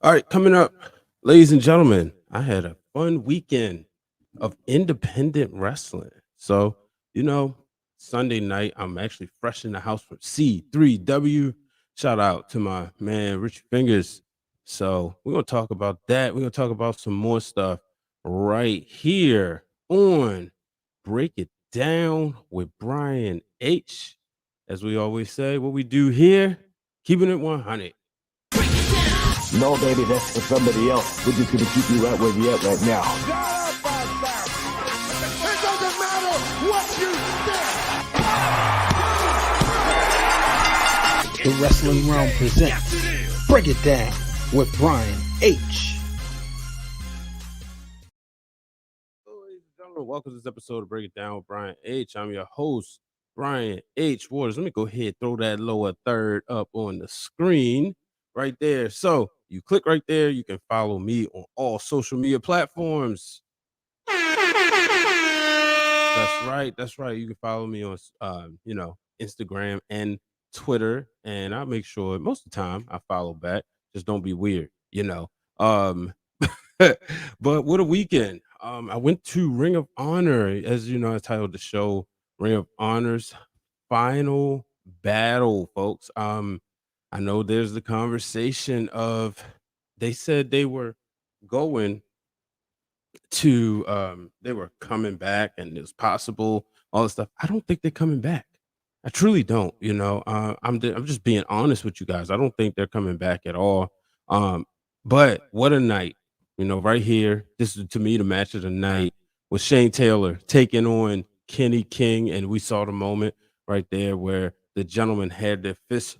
All right, coming up, ladies and gentlemen, I had a fun weekend of independent wrestling. So, you know, Sunday night, I'm actually fresh in the house from C3W. Shout out to my man, Rich Fingers. So, we're going to talk about that. We're going to talk about some more stuff right here on Break It Down with Brian H. As we always say, what we do here, keeping it 100. No, baby, that's for somebody else. We're just gonna keep you right where you at right now. It doesn't matter what you think. The Wrestling Realm presents Break It Down with Brian H. Ladies and gentlemen, welcome to this episode of Break It Down with Brian H. I'm your host, Brian H. Waters. Let me go ahead throw that lower third up on the screen right there. So you click right there, you can follow me on all social media platforms. That's right. That's right. You can follow me on Instagram and Twitter, and I'll make sure most of the time I follow back. Just don't be weird. Um but what a weekend. I went to Ring of Honor, as you know, I titled the show Ring of Honor's final battle, folks. I know there's the conversation of they said they were going they were coming back and it was possible, all this stuff. I don't think they're coming back. I truly don't. I'm just being honest with you guys. I don't think they're coming back at all. But what a night, right here. This is to me the match of the night with Shane Taylor taking on Kenny King, and we saw the moment right there where the gentleman had their fists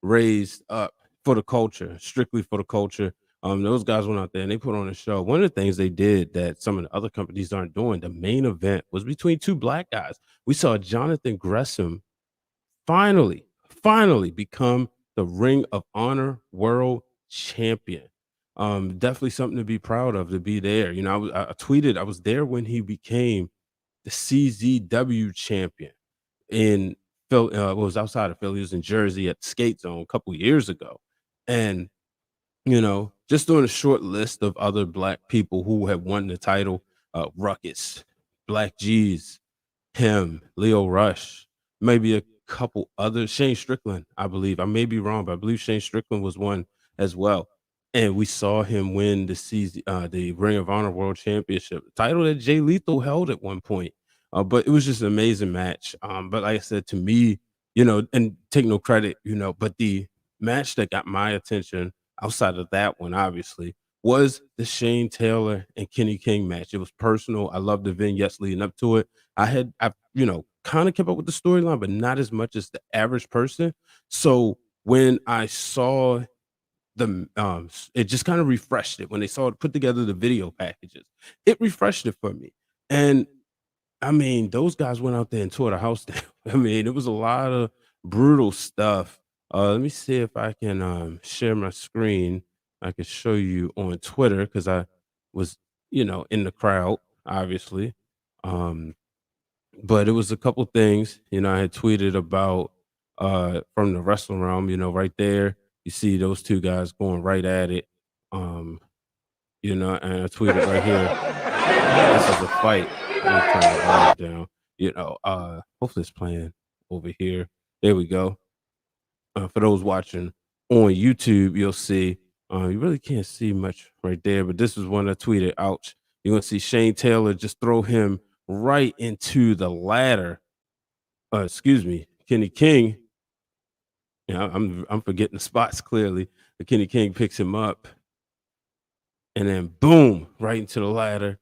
raised up for the culture, strictly for the culture. Those guys went out there and they put on a show. One of the things they did that some of the other companies aren't doing, the main event was between two black guys. We saw Jonathan Gresham finally become the Ring of Honor World Champion. Definitely something to be proud of, to be there. I tweeted I was there when he became the CZW champion in Phil. Was outside of Philly. He was in Jersey at the Skate Zone a couple years ago, and just doing a short list of other black people who have won the title: Ruckus, Black G's, him, Leo Rush, maybe a couple others. Shane Strickland, I believe. I may be wrong, but I believe Shane Strickland was one as well. And we saw him win the Ring of Honor World Championship, title that Jay Lethal held at one point. But it was just an amazing match. But like I said, to me, and take no credit, but the match that got my attention outside of that one, obviously, was the Shane Taylor and Kenny King match. It was personal. I loved the vignettes leading up to it. I kind of kept up with the storyline, but not as much as the average person. So when I saw it just kind of refreshed it when they saw it put together the video packages. It refreshed it for me. And I mean, those guys went out there and tore the house down. I mean, it was a lot of brutal stuff. Let me see if I can share my screen. I can show you on Twitter because I was, in the crowd, obviously. Um, but it was a couple things, I had tweeted about from the wrestling realm, right there. You see those two guys going right at it. Um, and I tweeted right here, this is a fight. Let me turn the volume down. Hopefully it's playing over here. There we go. For those watching on YouTube, you'll see you really can't see much right there, but this is one I tweeted. Ouch. You're gonna see Shane Taylor just throw him right into the ladder. Excuse me, Kenny King. Yeah, I'm forgetting the spots clearly. But Kenny King picks him up and then boom, right into the ladder.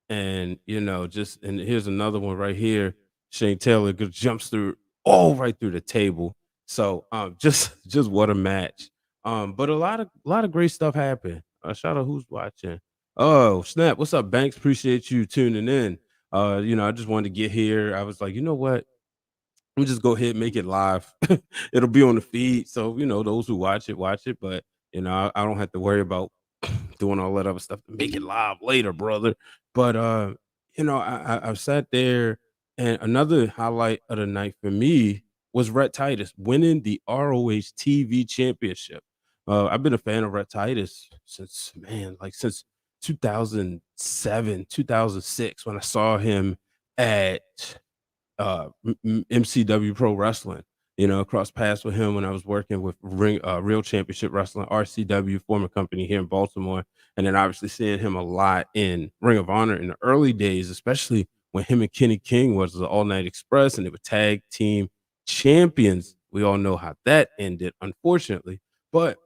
And and here's another one right here. Shane Taylor jumps through all right through the table. So just what a match. But a lot of great stuff happened. Shout out who's watching. Oh, snap. What's up, Banks? Appreciate you tuning in. I just wanted to get here. I was like, you know what? Let me just go ahead and make it live. It'll be on the feed. So, those who watch it. But, I don't have to worry about doing all that other stuff to make it live later, brother. But, I've sat there, and another highlight of the night for me was Rhett Titus winning the ROH TV championship. I've been a fan of Rhett Titus since, man, like since 2007, 2006 when I saw him at MCW Pro Wrestling. You know, cross paths with him when I was working with Real Championship Wrestling, RCW, former company here in Baltimore, and then obviously seeing him a lot in Ring of Honor in the early days, especially when him and Kenny King was the All Night Express, and they were tag team champions. We all know how that ended, unfortunately, but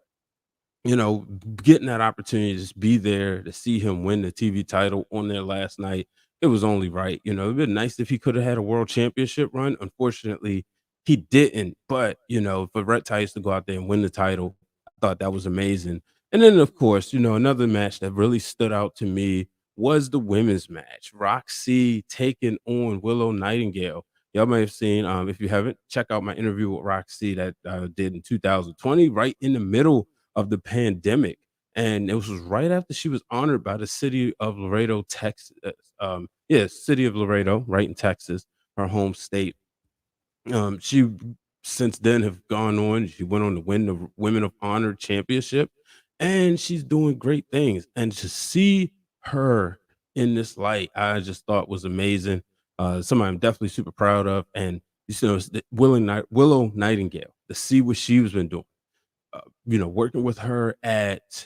getting that opportunity to just be there to see him win the TV title on their last night, it was only right. It'd been nice if he could have had a world championship run. Unfortunately, he didn't. But, for Rhett Tice to go out there and win the title, I thought that was amazing. And then, of course, another match that really stood out to me was the women's match. Roxy taking on Willow Nightingale. Y'all may have seen, if you haven't, check out my interview with Roxy that I did in 2020, right in the middle of the pandemic. And it was right after she was honored by the city of Laredo, Texas. City of Laredo, right in Texas, her home state. She since then have gone on. She went on to win the Women of Honor Championship, and she's doing great things. And to see her in this light, I just thought was amazing. Somebody I'm definitely super proud of. And Willow Nightingale, to see what she's been doing, working with her at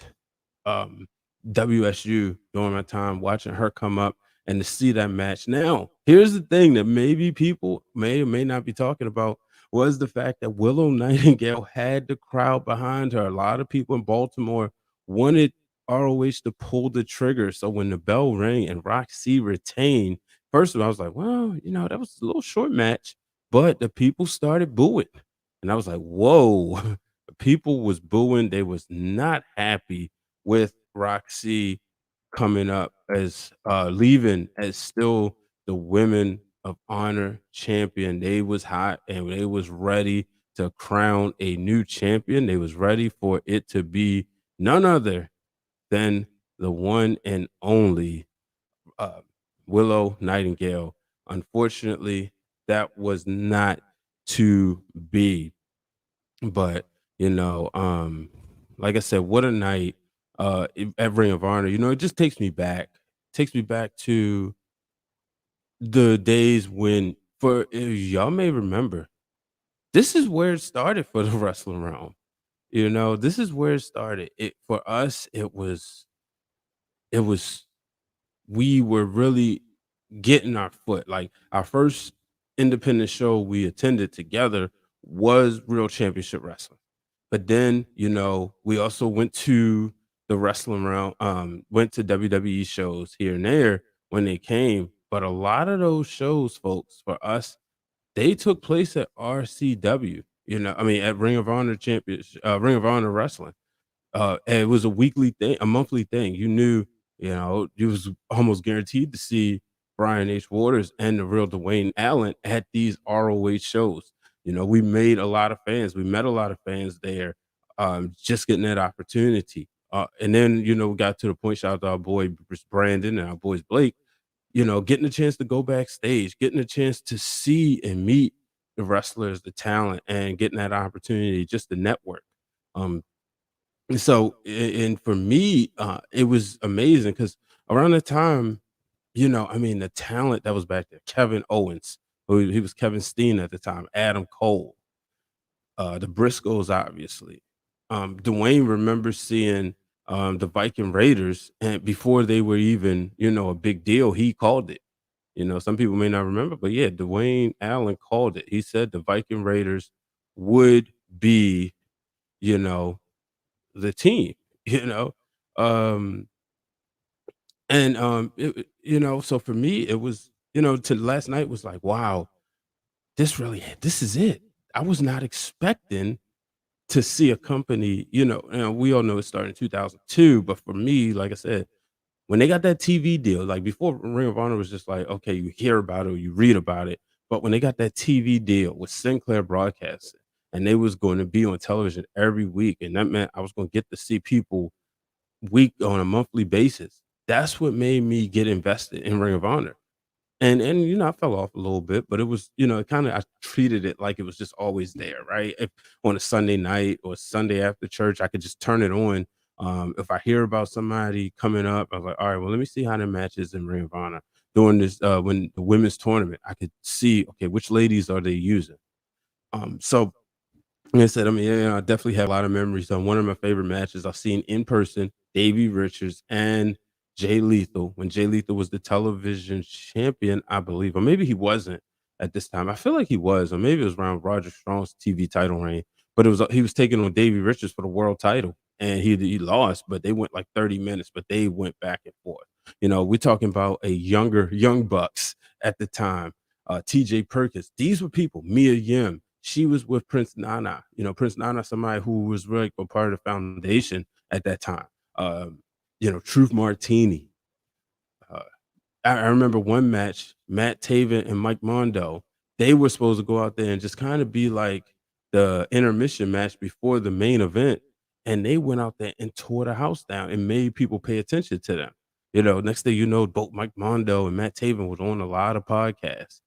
um, WSU during my time, watching her come up and to see that match. Now, here's the thing that maybe people may or may not be talking about was the fact that Willow Nightingale had the crowd behind her. A lot of people in Baltimore wanted ROH to pull the trigger. So when the bell rang and Roxy retained, first of all, I was like, well, that was a little short match, but the people started booing. And I was like, whoa, people was booing. They was not happy with Roxy coming up as leaving as still the Women of Honor champion. They was hot and they was ready to crown a new champion. They was ready for it to be none other than the one and only uh, Willow Nightingale. Unfortunately, that was not to be. But, like I said, what a night at Ring of Honor. It just takes me back to the days when, for y'all may remember, this is where it started for the wrestling realm. This is where it started. It for us, it was we were really getting our foot. Like our first independent show we attended together was Real Championship Wrestling. But then, we also went to the wrestling realm, went to WWE shows here and there when they came. But a lot of those shows, folks, for us, they took place at RCW, at Ring of Honor Championship, Ring of Honor Wrestling. And it was a weekly thing, a monthly thing. You knew, you was almost guaranteed to see Brian H. Waters and the real Dwayne Allen at these ROH shows. We made a lot of fans. We met a lot of fans there, just getting that opportunity. And then, we got to the point, shout out to our boy Brandon and our boys Blake, getting a chance to go backstage, getting a chance to see and meet the wrestlers, the talent, and getting that opportunity just to network. Um, so, and for me, it was amazing because around the time, the talent that was back there, Kevin Owens, who he was Kevin Steen at the time, Adam Cole, the Briscoes, obviously. Dwayne remembers seeing the Viking Raiders, and before they were even, a big deal, he called it. Some people may not remember, but yeah, Dwayne Allen called it. He said the Viking Raiders would be, you know, the team, you know? Um, so for me, it was, to last night was like, wow, this is it. I was not expecting to see a company, we all know it started in 2002, but for me, like I said, when they got that TV deal, like before Ring of Honor was just like, okay, you hear about it or you read about it. But when they got that TV deal with Sinclair Broadcasting and they was going to be on television every week, and that meant I was going to get to see people week on a monthly basis. That's what made me get invested in Ring of Honor. And you know, I fell off a little bit, but it was, you know, kind of I treated it like it was just always there, right? If on a Sunday night or Sunday after church, I could just turn it on. If I hear about somebody coming up, I was like, all right, well, let me see how the matches in Ring of Honor during this when the women's tournament. I could see, okay, which ladies are they using? So like I said, I mean, yeah, I definitely have a lot of memories. One of my favorite matches I've seen in person, Davey Richards and Jay Lethal, when Jay Lethal was the television champion, I believe, or maybe he wasn't at this time. I feel like he was, or maybe it was around Roger Strong's TV title reign. But it was he was taking on Davey Richards for the world title, and he lost, but they went like 30 minutes, but they went back and forth. You know, we're talking about a young bucks at the time. TJ Perkins. These were people, Mia Yim. She was with Prince Nana. You know, Prince Nana, somebody who was really a part of the foundation at that time. You know, Truth Martini. Uh, I remember one match, Matt Taven and Mike Mondo, they were supposed to go out there and just kind of be like the intermission match before the main event. And they went out there and tore the house down and made people pay attention to them. You know, next thing you know, both Mike Mondo and Matt Taven was on a lot of podcasts.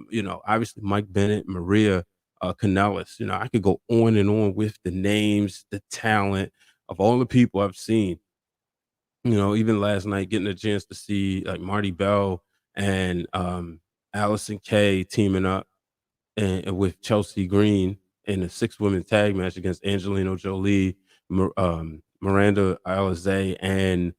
You know, obviously Mike Bennett, Maria Kanellis. You know, I could go on and on with the names, the talent of all the people I've seen. You know, even last night, getting a chance to see like Marty Bell and Allison Kay teaming up and with Chelsea Green in a 6 women tag match against Angelino Jolie, Miranda Alizé, and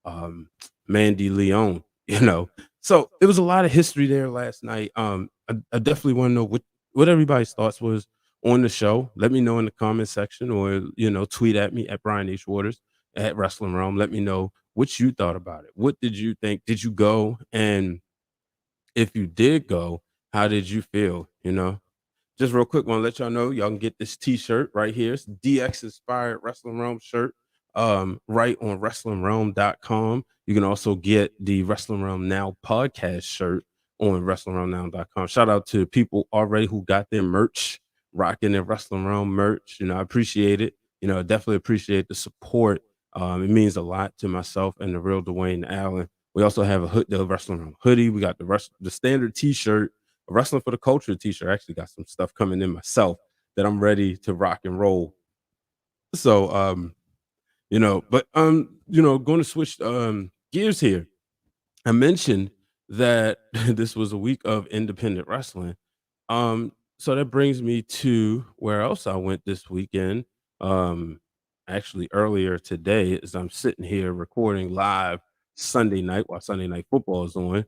um, Mandy Leon. You know, so it was a lot of history there last night. I definitely want to know what everybody's thoughts was on the show. Let me know in the comment section, or you know, tweet at me at Brian H Waters at Wrestling Realm. Let me know what you thought about it. What did you think? Did you go? And if you did go, how did you feel? You know, just real quick, want to let y'all know y'all can get this T-shirt right here. It's DX inspired Wrestling Realm shirt. Right on WrestlingRealm.com. You can also get the Wrestling Realm Now podcast shirt on WrestlingRealmNow.com. Shout out to people already who got their merch, rocking their Wrestling Realm merch. You know, I appreciate it. You know, I definitely appreciate the support. It means a lot to myself and the real Dwayne Allen. We also have the Wrestling Realm hoodie. We got the standard T-shirt, a Wrestling for the Culture T-shirt. I actually got some stuff coming in myself that I'm ready to rock and roll. So, you know, but you know, going to switch gears here. I mentioned that this was a week of independent wrestling. So that brings me to where else I went this weekend. Um, Actually earlier today, as I'm sitting here recording live Sunday night while Sunday night football is on.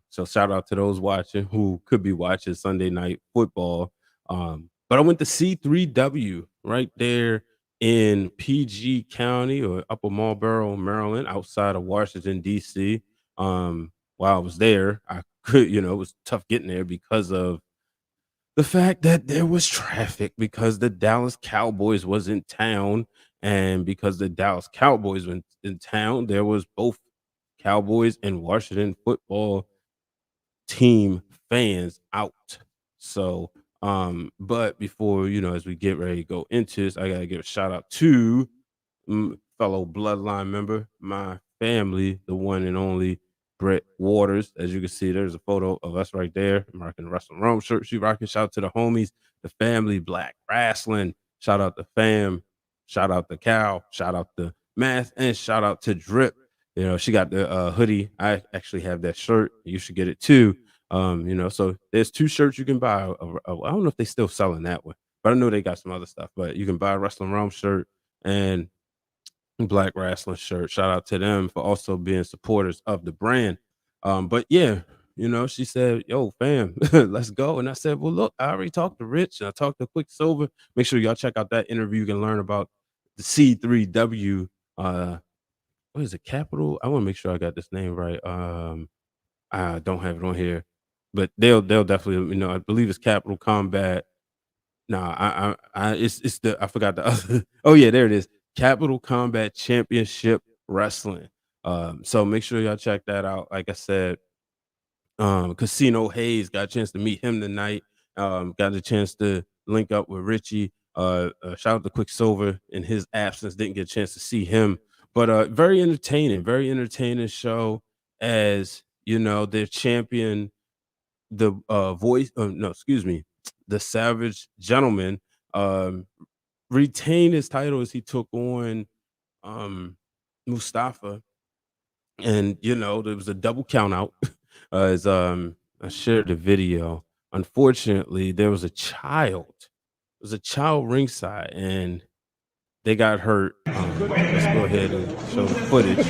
So shout out to those watching who could be watching Sunday night football. But I went to C3W right there in PG County or Upper Marlboro, Maryland, outside of Washington, DC. While I was there, I could, you know, it was tough getting there because of the fact that there was traffic because the Dallas Cowboys was in town, and because the Dallas Cowboys were in town, there was both Cowboys and Washington football team fans out. So, but before, you know, as we get ready to go into this, I gotta give a shout out to fellow Bloodline member, my family, the one and only Britt Waters. As you can see, there's a photo of us right there. I'm rocking the Wrestling Rome shirt. She rocking. Shout out to the homies, the family, Black Wrestling. Shout out to fam. Shout out to Cal. Shout out to Math. And shout out to Drip. You know, she got the hoodie. I actually have that shirt. You should get it too. You know, so there's 2 shirts you can buy. I don't know if they still selling that one, but I know they got some other stuff. But you can buy a Wrestling Rome shirt and Black Wrestling shirt. Shout out to them for also being supporters of the brand. But yeah, you know, she said, "Yo, fam, let's go." And I said, "Well, look, I already talked to Rich. And I talked to Quicksilver. Make sure y'all check out that interview. You can learn about the C3W. What is it? Capital? I want to make sure I got this name right. I don't have it on here, but they'll definitely, you know, I believe it's Capital Combat. Nah, it's the I forgot the other. Oh yeah, there it is. Capital Combat Championship Wrestling. So make sure y'all check that out. Like I said, Casino Hayes, got a chance to meet him tonight. Got a chance to link up with Richie. Shout out to Quicksilver in his absence. Didn't get a chance to see him, but very entertaining show. As their champion, the the Savage Gentleman, um, retained his title as he took on Mustafa, and there was a double count out. As I shared the video. Unfortunately, there was a child. There was a child ringside, and they got hurt. Let's go ahead and show the footage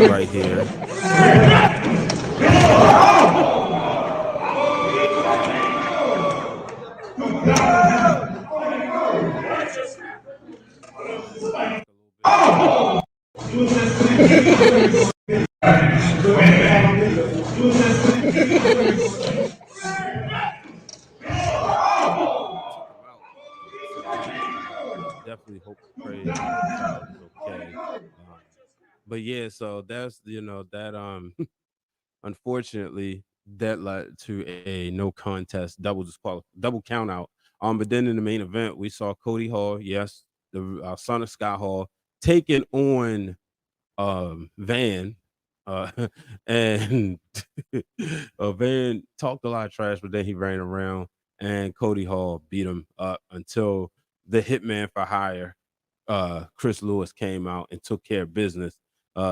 right here. Definitely hope and pray the child is okay. Um, but yeah, so that's that unfortunately that led to a no contest double count out. But then in the main event, we saw Cody Hall, yes, the son of Scott Hall, taking on Van, uh, and Van talked a lot of trash, but then he ran around and Cody Hall beat him up until the Hitman for Hire, Chris Lewis, came out and took care of business.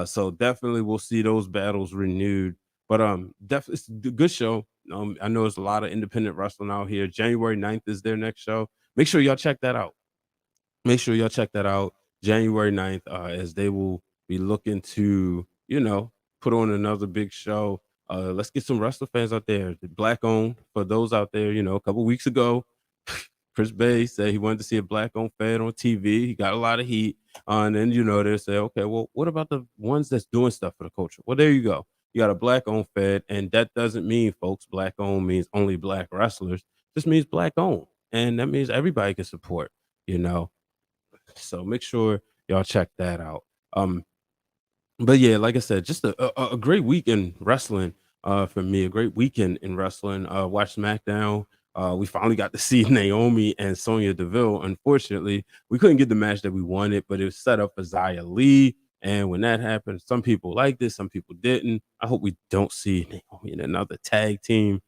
So definitely we'll see those battles renewed. But definitely it's a good show. I know there's a lot of independent wrestling out here. January 9th is their next show. Make sure y'all check that out. Make sure y'all check that out January 9th, as they will be looking to, put on another big show. Let's get some wrestler fans out there. The Black owned, for those out there, a couple weeks ago, Chris Bay said he wanted to see a Black owned Fed on TV. He got a lot of heat. And then, they say, okay, well, what about the ones that's doing stuff for the culture? Well, there you go. You got a Black owned Fed. And that doesn't mean, folks, Black owned means only Black wrestlers. It just means Black owned. And that means everybody can support, you know. So make sure y'all check that out. But yeah, like I said, just a great week in wrestling for me. A great weekend in wrestling. Watch SmackDown. We finally got to see Naomi and Sonya Deville. Unfortunately, we couldn't get the match that we wanted, but it was set up for Xia Li. And when that happened, some people liked it, some people didn't. I hope we don't see Naomi in another tag team.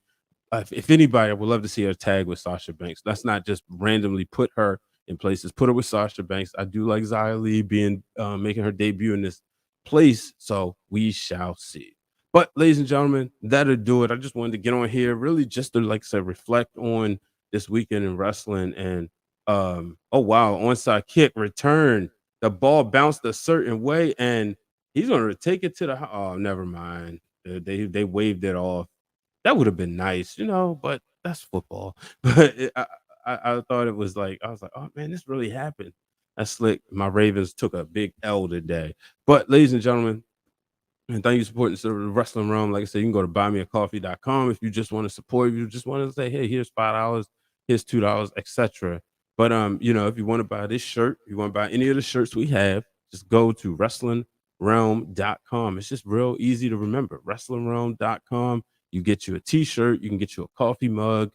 If anybody, I would love to see her tag with Sasha Banks. Let's not just randomly put her in places. Put her with Sasha Banks. I do like Xia Li being making her debut in this place, so we shall see. But ladies and gentlemen, that'll do it. I just wanted to get on here, really, just to, like I said, reflect on this weekend in wrestling. And oh wow, onside kick return. The ball bounced a certain way, and he's going to take it to the. Oh, never mind. They waved it off. That would have been nice, but that's football. But I thought it was like, I was like, oh man, this really happened. That's slick. My Ravens took a big L today. But ladies and gentlemen, and thank you for supporting the Wrestling Realm. Like I said, you can go to buymeacoffee.com if you just want to support. If you just want to say, hey, here's $5, here's $2, etc. But if you want to buy this shirt, if you want to buy any of the shirts we have, just go to wrestlingrealm.com. It's just real easy to remember. Wrestlingrealm.com. You get you a t-shirt, you can get you a coffee mug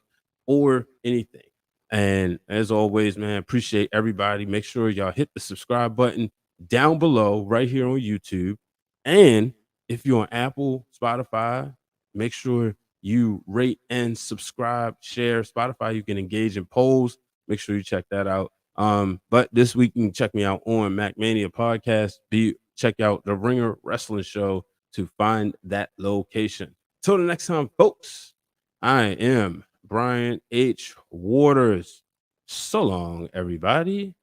or anything. And as always, man, appreciate everybody. Make sure y'all hit the subscribe button down below right here on YouTube. And if you're on Apple, Spotify, make sure you rate and subscribe, share. Spotify, you can engage in polls. Make sure you check that out. But this week you can check me out on MacMania Podcast. Check out the Ringer Wrestling Show to find that location. Till the next time, folks, I am Brian H. Waters. So long, everybody.